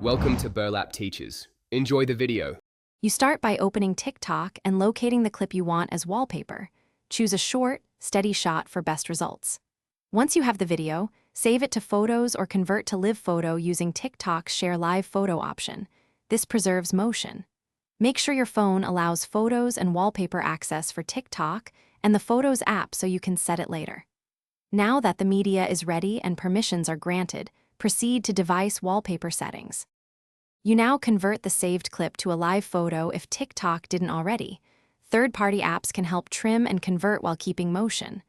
Welcome to Burlap Teachers. Enjoy the video. You start by opening TikTok and locating the clip you want as wallpaper. Choose a short, steady shot for best results. Once you have the video, save it to Photos or convert to Live Photo using TikTok's Share Live Photo option. This preserves motion. Make sure your phone allows Photos and Wallpaper access for TikTok and the Photos app so you can set it later. Now that the media is ready and permissions are granted, proceed to Device Wallpaper Settings. You now convert the saved clip to a live photo if TikTok didn't already. Third-party apps can help trim and convert while keeping motion.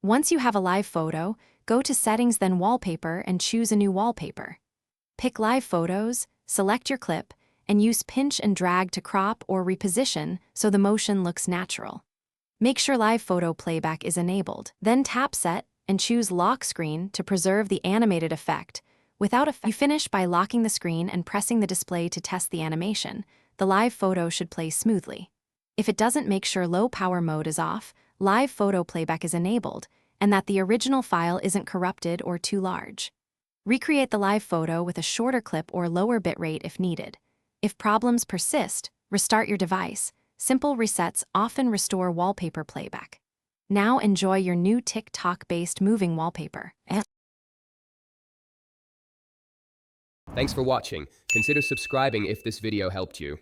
Once you have a live photo, go to Settings then Wallpaper and choose a new wallpaper. Pick Live Photos, select your clip, and use pinch and drag to crop or reposition so the motion looks natural. Make sure live photo playback is enabled. Then tap Set and choose Lock Screen to preserve the animated effect. Without effect, you finish by locking the screen and pressing the display to test the animation. The live photo should play smoothly. If it doesn't, make sure low power mode is off, live photo playback is enabled, and that the original file isn't corrupted or too large. Recreate the live photo with a shorter clip or lower bitrate if needed. If problems persist, restart your device. Simple resets often restore wallpaper playback. Now enjoy your new TikTok-based moving wallpaper. Thanks for watching. Consider subscribing if this video helped you.